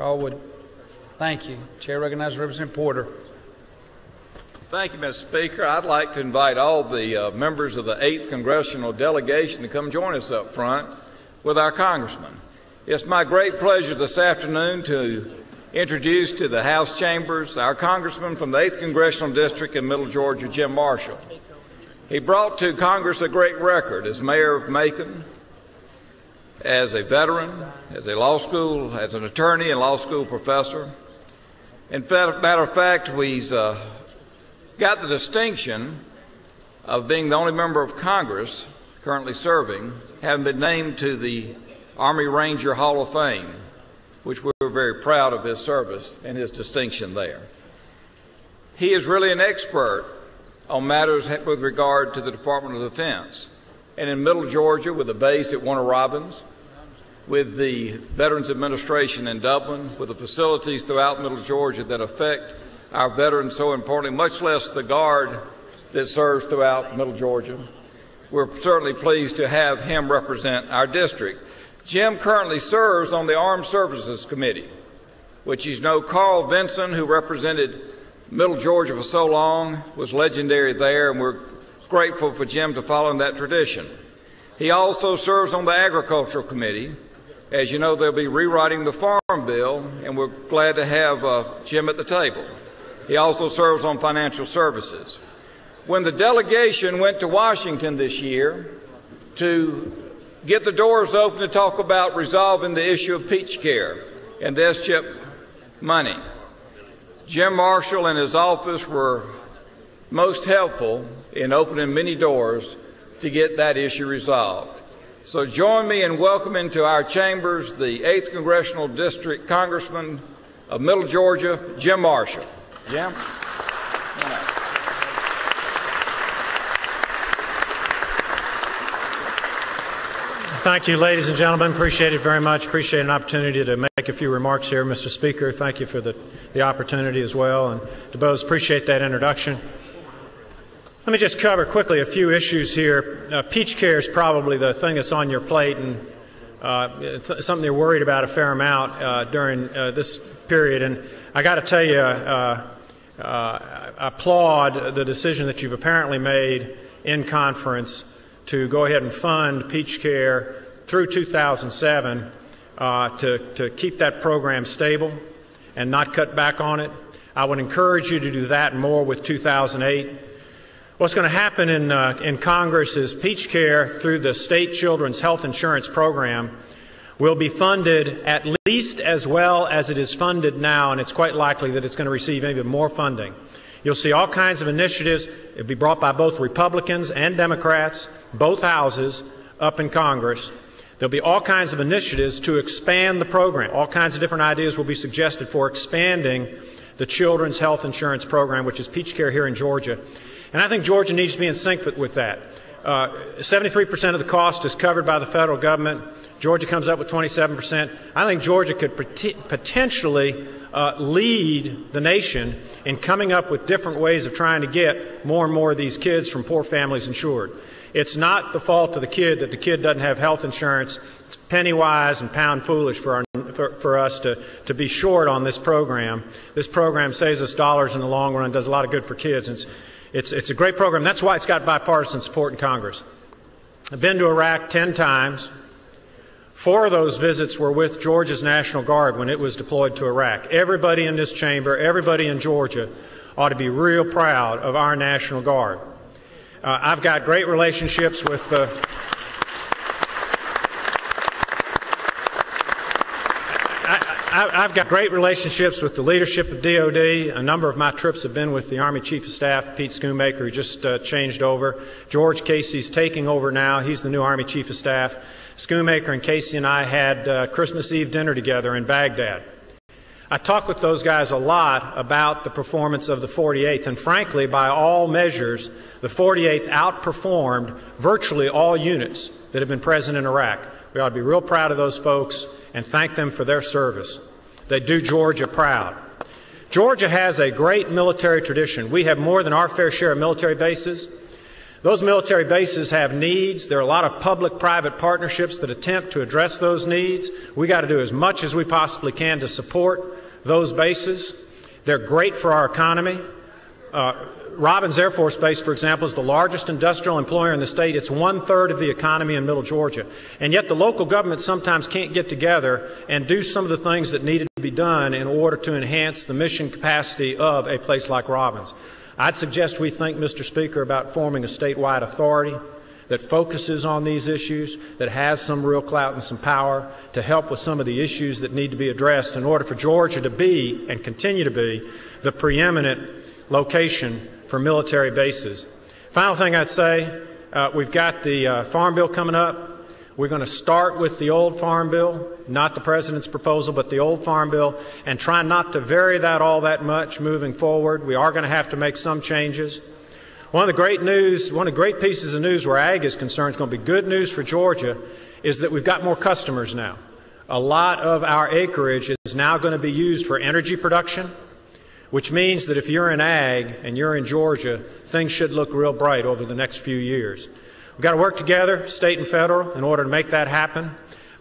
Allwood. Thank you. Chair recognizes Representative Porter. Thank you, Mr. Speaker. I'd like to invite all the members of the 8th Congressional Delegation to come join us up front with our Congressman. It's my great pleasure this afternoon to introduce to the House chambers our Congressman from the 8th Congressional District in Middle Georgia, Jim Marshall. He brought to Congress a great record as mayor of Macon, as a veteran, as a law school, as an attorney and law school professor. In matter of fact, he's got the distinction of being the only member of Congress currently serving, having been named to the Army Ranger Hall of Fame, which we're very proud of his service and his distinction there. He is really an expert on matters with regard to the Department of Defense. And in Middle Georgia, with a base at Warner Robins, with the Veterans Administration in Dublin, with the facilities throughout Middle Georgia that affect our veterans so importantly, much less the Guard that serves throughout Middle Georgia. We're certainly pleased to have him represent our district. Jim currently serves on the Armed Services Committee, which you know Carl Vinson, who represented Middle Georgia for so long, was legendary there, and we're grateful for Jim to follow in that tradition. He also serves on the Agricultural Committee. As you know, they'll be rewriting the Farm Bill, and we're glad to have Jim at the table. He also serves on Financial Services. When the delegation went to Washington this year to get the doors open to talk about resolving the issue of PeachCare and the S-chip money, Jim Marshall and his office were most helpful in opening many doors to get that issue resolved. So join me in welcoming to our chambers the 8th Congressional District Congressman of Middle Georgia, Jim Marshall. Jim? Thank you, ladies and gentlemen. Appreciate it very much. Appreciate an opportunity to make a few remarks here, Mr. Speaker. Thank you for the opportunity as well. And to both, appreciate that introduction. Let me just cover quickly a few issues here. PeachCare is probably the thing that's on your plate and something you're worried about a fair amount during this period. And I got to tell you, I applaud the decision that you've apparently made in conference to go ahead and fund PeachCare through 2007 to keep that program stable and not cut back on it. I would encourage you to do that and more with 2008. What's going to happen in Congress is PeachCare through the State Children's Health Insurance Program will be funded at least as well as it is funded now, and it's quite likely that it's going to receive even more funding. You'll see all kinds of initiatives. It'll be brought by both Republicans and Democrats, both houses, up in Congress. There'll be all kinds of initiatives to expand the program. All kinds of different ideas will be suggested for expanding the Children's Health Insurance Program, which is PeachCare here in Georgia. And I think Georgia needs to be in sync with that. 73% of the cost is covered by the federal government. Georgia comes up with 27%. I think Georgia could potentially lead the nation in coming up with different ways of trying to get more and more of these kids from poor families insured. It's not the fault of the kid that the kid doesn't have health insurance. It's penny wise and pound foolish for us to be short on this program. This program saves us dollars in the long run, does a lot of good for kids. It's a great program. That's why it's got bipartisan support in Congress. I've been to Iraq 10 times. 4 of those visits were with Georgia's National Guard when it was deployed to Iraq. Everybody in this chamber, everybody in Georgia ought to be real proud of our National Guard. I've got great relationships with I've got great relationships with the leadership of DOD. A number of my trips have been with the Army Chief of Staff, Pete Schoonmaker, who just changed over. George Casey's taking over now. He's the new Army Chief of Staff. Schoonmaker and Casey and I had Christmas Eve dinner together in Baghdad. I talked with those guys a lot about the performance of the 48th, and frankly, by all measures, the 48th outperformed virtually all units that have been present in Iraq. We ought to be real proud of those folks and thank them for their service. They do Georgia proud. Georgia has a great military tradition. We have more than our fair share of military bases. Those military bases have needs. There are a lot of public-private partnerships that attempt to address those needs. We got to do as much as we possibly can to support those bases. They're great for our economy. Robins Air Force Base, for example, is the largest industrial employer in the state. It's 1/3 of the economy in Middle Georgia. And yet the local government sometimes can't get together and do some of the things that needed to be done in order to enhance the mission capacity of a place like Robins. I'd suggest we think, Mr. Speaker, about forming a statewide authority that focuses on these issues, that has some real clout and some power to help with some of the issues that need to be addressed in order for Georgia to be and continue to be the preeminent location for military bases. Final thing I'd say, we've got the Farm Bill coming up. We're going to start with the old Farm Bill, not the President's proposal, but the old Farm Bill, and try not to vary that all that much moving forward. We are going to have to make some changes. One of the great pieces of news where ag is concerned, is going to be good news for Georgia, is that we've got more customers now. A lot of our acreage is now going to be used for energy production, which means that if you're in ag and you're in Georgia, things should look real bright over the next few years. We've got to work together, state and federal, in order to make that happen.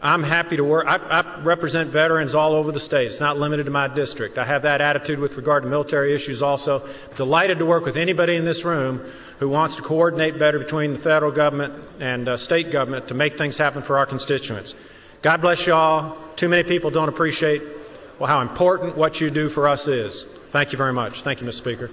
I'm happy to work. I represent veterans all over the state. It's not limited to my district. I have that attitude with regard to military issues also. Delighted to work with anybody in this room who wants to coordinate better between the federal government and state government to make things happen for our constituents. God bless you all. Too many people don't appreciate how important what you do for us is. Thank you very much. Thank you, Mr. Speaker.